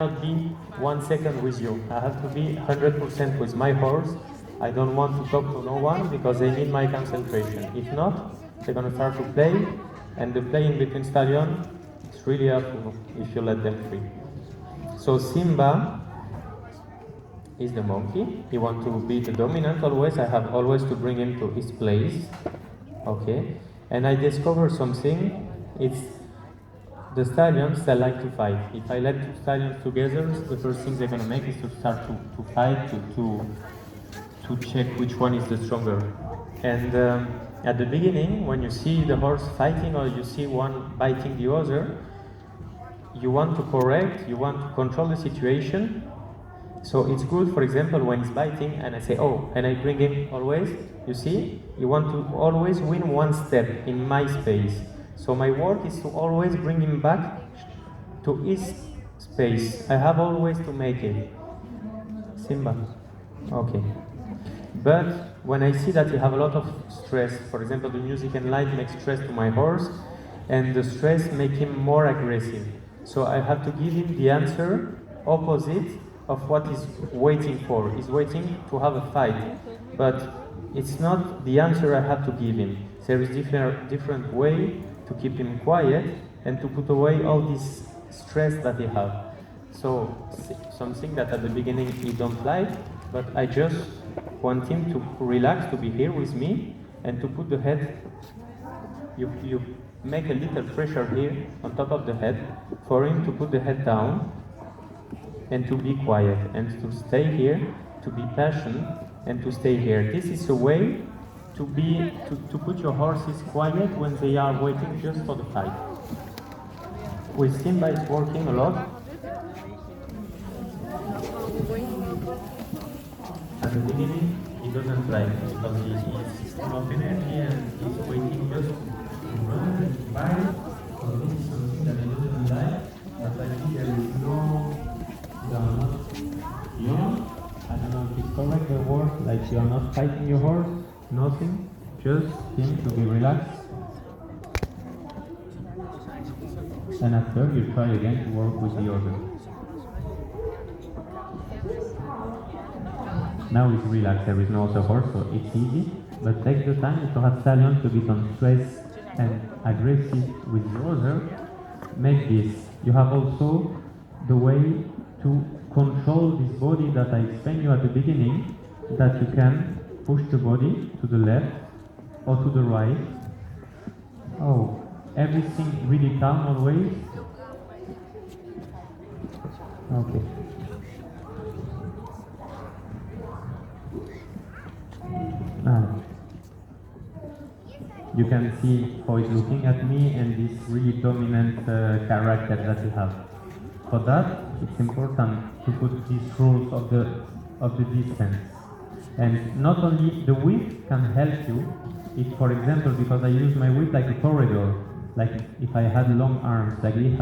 Not be 1 second with you. I have to be 100% with my horse. I don't want to talk to no one because they need my concentration. If not, they're gonna start to play, and the play in between stallion, it's really helpful if you let them free. So Simba is the monkey. He wants to be the dominant always. I have always to bring him to his place. Okay, and I discover something. It's the stallions, they like to fight. If I let two stallions together, the first thing they're going to make is to start to fight, to check which one is the stronger. And at the beginning, when you see the horse fighting or you see one biting the other, you want to correct, you want to control the situation. So it's good, for example, when he's biting and I say, oh, and I bring him always, you see, you want to always win one step in my space. So my work is to always bring him back to his space. I have always to make it. Simba. Okay. But when I see that you have a lot of stress, for example, the music and light makes stress to my horse, and the stress make him more aggressive. So I have to give him the answer opposite of what he's waiting for. He's waiting to have a fight, but it's not the answer I have to give him. There is different way to keep him quiet and to put away all this stress that he has. So something that at the beginning he don't like, but I just want him to relax, to be here with me, and to put the head, you make a little pressure here on top of the head for him to put the head down and to be quiet and to stay here, to be patient and to stay here. This is a way to put your horses quiet when they are waiting just for the fight. With Simba, it's working a lot. At the beginning, he doesn't like it because he's full of energy and he's waiting just to run and to fight. So this is something that he doesn't like. But I think there is no, you are not young. I don't know if it's correct the word, like you are not fighting your horse. Nothing, just him to be relaxed. And after you try again to work with the other. Now it's relaxed, there is no other horse, so it's easy. But take the time if you have stallion to become stressed and aggressive with the other. Make this. You have also the way to control this body that I explained you at the beginning, that you can push the body to the left or to the right. Oh, everything really calm always. Okay. You can see how he's looking at me and this really dominant character that you have. For that, it's important to put these rules of the distance. And not only the whip can help you, if for example, because I use my whip like a corridor, like if I had long arms, like this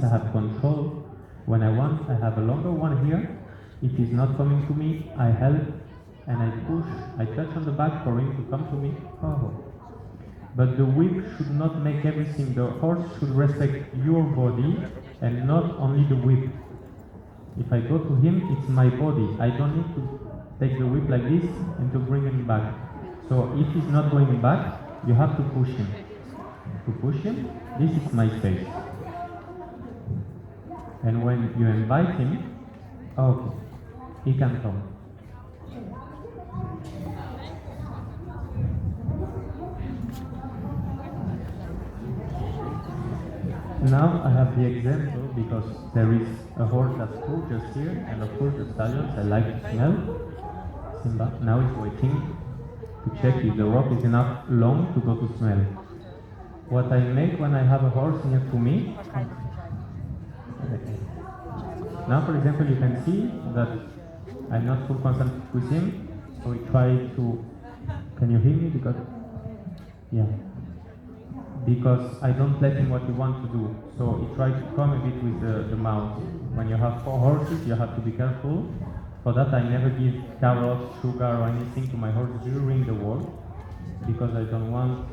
I have control. When I want, I have a longer one here. If he's not coming to me, I help and I push, I touch on the back for him to come to me. Oh. But the whip should not make everything. The horse should respect your body and not only the whip. If I go to him, it's my body. I don't need to take the whip like this and to bring him back. So if he's not going back, you have to push him. To push him, this is my space. And when you invite him, okay, he can come. Now I have the example because there is a horse that's full just here, and of course the stallions I like to smell. Simba now is waiting to check if the rope is enough long to go to smell. What I make when I have a horse near to me. Now for example you can see that I'm not full contact with him, so we try to, can you hear me? Because I don't let him what he wants to do. So he tries to come a bit with the mouth. When you have 4 horses, you have to be careful. For that I never give carrots, sugar or anything to my horse during the walk, because I don't want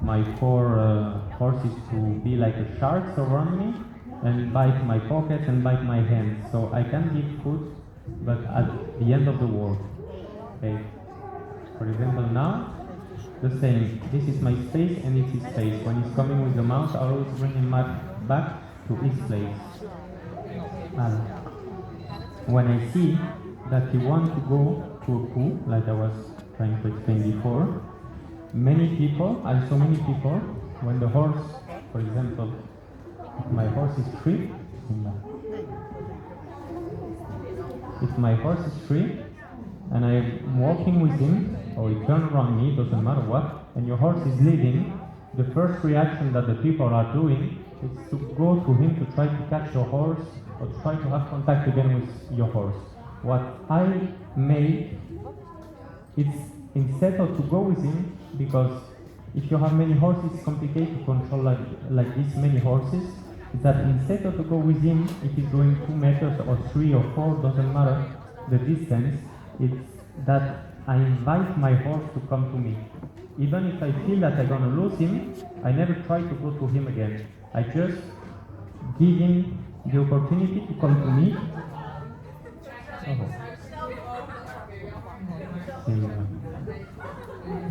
my 4 horses to be like a shark around me. and bite my pockets and bite my hands. So I can give food, but at the end of the world. Okay. For example, now, the same. This is my space and it's his space. When he's coming with the mouse, I always bring him back to his place. And when I see that he wants to go to a poo, like I was trying to explain before, I saw many people, when the horse, for example, my horse is free, if my horse is free, and I'm walking with him, or he turns around me, doesn't matter what, and your horse is leading, the first reaction that the people are doing is to go to him to try to catch your horse, or try to have contact again with your horse. What I made, it's instead of to go with him, because if you have many horses, it's complicated to control like this many horses, is that instead of to go with him, if he's going 2 meters or 3 or 4, doesn't matter the distance, it's that I invite my horse to come to me. Even if I feel that I'm going to lose him, I never try to go to him again. I just give him the opportunity to come to me.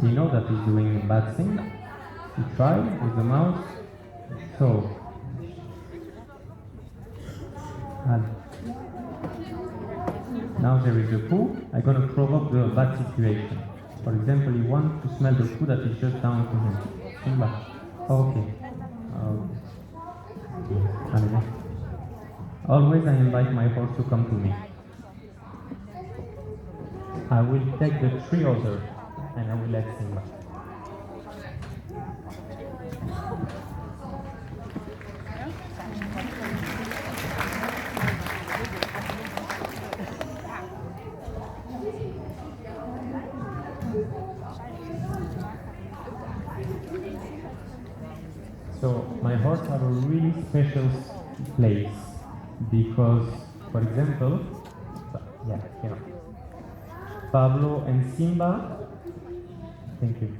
You know that he's doing a bad thing. He tried with the mouse. So, now there is a poo. I'm going to provoke the bad situation. For example, he wants to smell the poo that is just down to him. Simba. Okay. Always I invite my horse to come to me. I will take the 3 others and I will let Simba. So my horse have a really special place because, for example, Pablo and Simba. Thank you.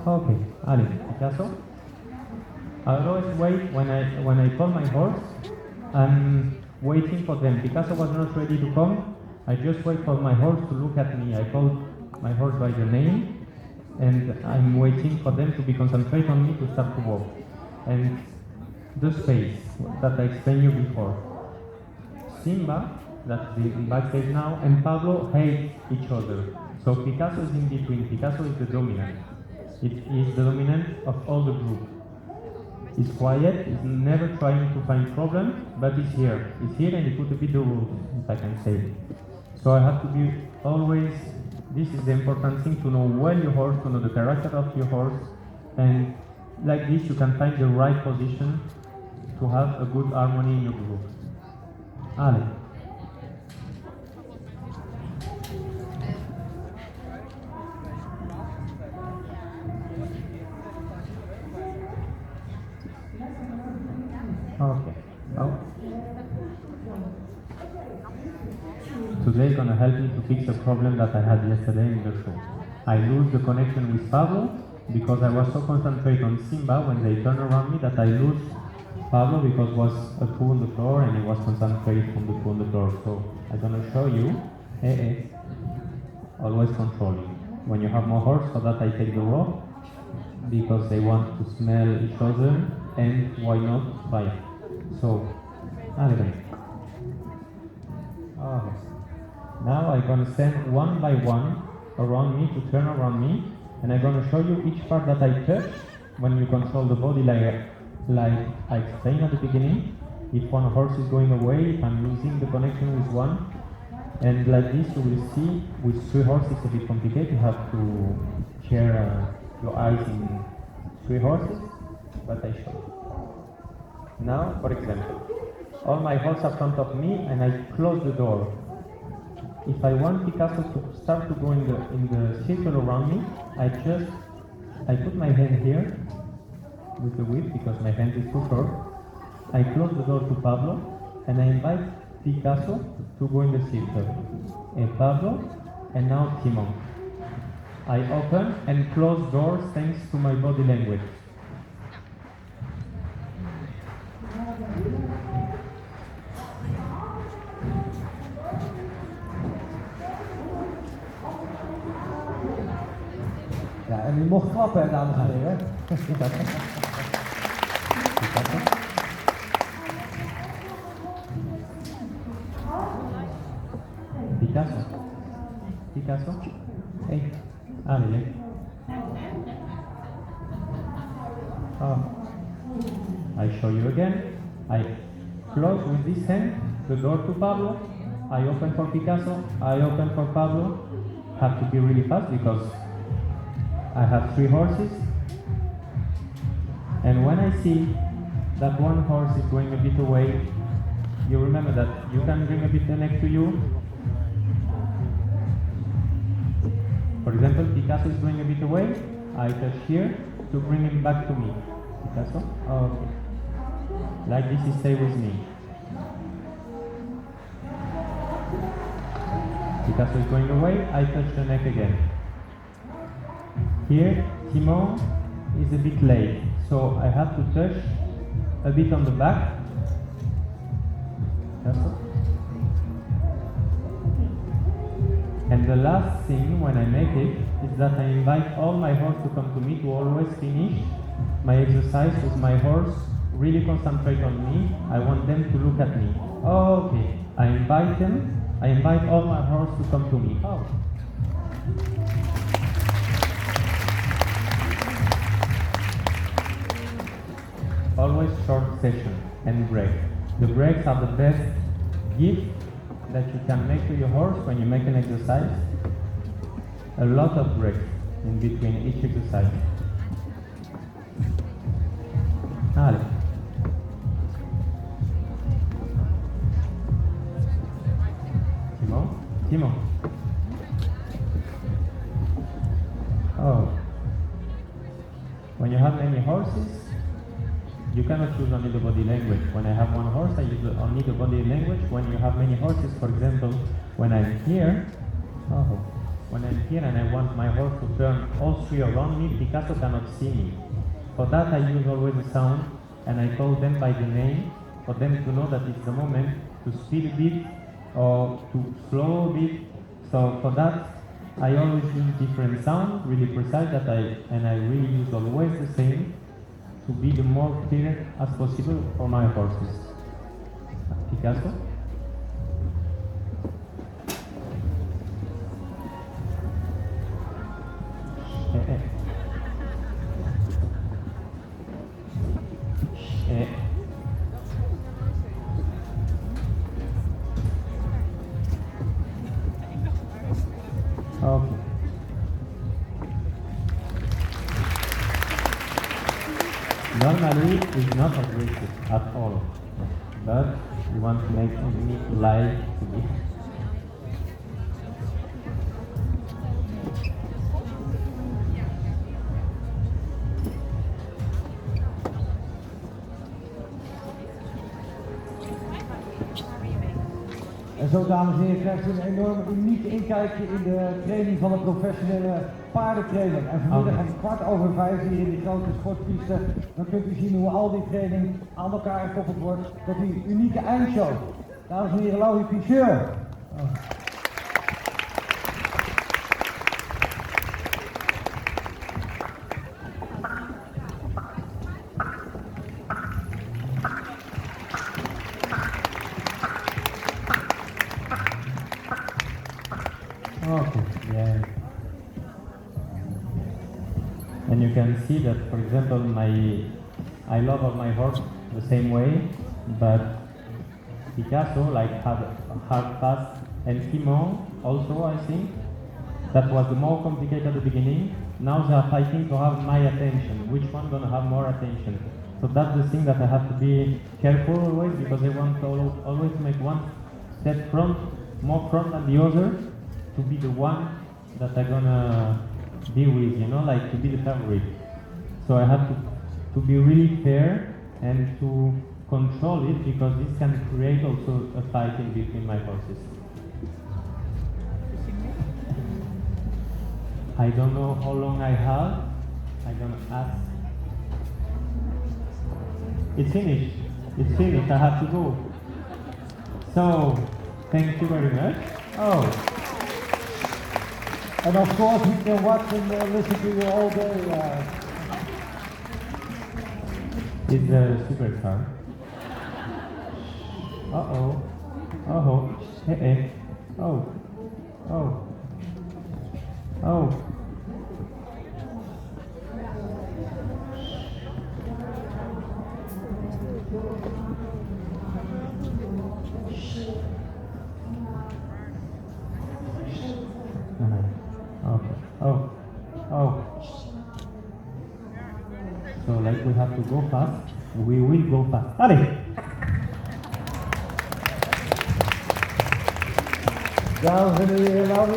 Okay, Ali, Picasso. I always wait when I call my horse. I'm waiting for them. Picasso was not ready to come. I just wait for my horse to look at me. I call my horse by the name, and I'm waiting for them to be concentrated on me to start to walk. And the space that I explained you before. Simba, that's the backstage now, and Pablo hate each other. So Picasso is in between. Picasso is the dominant. It is the dominant of all the group. He's quiet, he's never trying to find problems, but he's here. He's here and he could be the rules, if I can say. So I have to be always, this is the important thing, to know well your horse, to know the character of your horse, and like this you can find the right position to have a good harmony in your group. Ale. Okay. Oh. Today is going to help me to fix a problem that I had yesterday in the show. I lose the connection with Pablo because I was so concentrated on Simba when they turned around me that I lose Pablo because was a poo on the floor and he was concentrated on the poo on the floor. So I'm going to show you, always controlling. When you have more horse, so that I take the rope because they want to smell each other and why not fight. So, okay. Now I'm going to send one by one around me to turn around me, and I'm going to show you each part that I touch when you control the body like I explained at the beginning. If one horse is going away, if I'm losing the connection with one, and like this you will see with 3 horses it's a bit complicated. You have to share your eyes in 3 horses, but I show you. Now, for example, all my horses are in front of me and I close the door. If I want Picasso to start to go in the circle around me, I put my hand here with the whip because my hand is too short. I close the door to Pablo and I invite Picasso to go in the circle. And Pablo and now Timon. I open and close doors thanks to my body language. En u mocht klappen, hè, dames en heren. Picasso. Picasso. Hey. Ah, really? Oh. I show you again. I close with this hand the door to Pablo. I open for Picasso. I open for Pablo. Have to be really fast because I have 3 horses. And when I see that one horse is going a bit away, you remember that you can bring a bit next to you. For example, Picasso is going a bit away. I touch here to bring him back to me. Picasso? Oh, okay. Like this, he stay with me. Picasso is going away, I touch the neck again. Here, Timon is a bit late, so I have to touch a bit on the back. Picasso. And the last thing when I make it is that I invite all my horse to come to me to always finish my exercise with my horse really concentrate on me. I want them to look at me. Okay, I invite them. I invite all my horse to come to me. Oh. Always short session and break. The breaks are the best gift that you can make to your horse when you make an exercise. A lot of breaks in between each exercise. Allez. Timon. Oh. When you have many horses, you cannot use only the body language. When I have one horse, I use only the body language. When you have many horses, for example, when I'm here, when I'm here and I want my horse to turn all 3 around me, Picasso cannot see me. For that, I use always a sound, and I call them by the name, for them to know that it's the moment to speed a bit, or to slow a bit. So for that, I always use different sound, really precise, and I really use always the same to be the more clear as possible for my horses. Picasso. Okay. Normally, it's not aggressive at all, but you want to make me lie to me. En zo, dames en heren, krijgt u een enorm uniek inkijkje in de training van een professionele paardentrainer. En vanmiddag om 4:15 hier in die grote sportpiste, dan kunt u zien hoe al die training aan elkaar gekoppeld wordt tot die unieke eindshow. Dames en heren, Laurie Picheur. Okay, yeah. And you can see that, for example, I love of my horse the same way, but Picasso had hard fast, and Timon also, I think, that was the more complicated at the beginning. Now they are fighting to have my attention. Which one gonna have more attention? So that's the thing that I have to be careful always, because I want to always make one step front, more front than the other, to be the one that I'm gonna be with, like to be the favorite. So I have to be really fair and to control it, because this can create also a fight in between my horses. I don't know how long I have. I'm gonna ask. It's finished. It's finished. I have to go. So, thank you very much. Oh. And of course we can watch and listen to you all day. It's a secret car. Uh-oh. Oh. Hey. Oh. Oh. Oh. Okay. Oh. Oh. So like we have to go fast. We will go fast. Allez. Dames en heren, nou,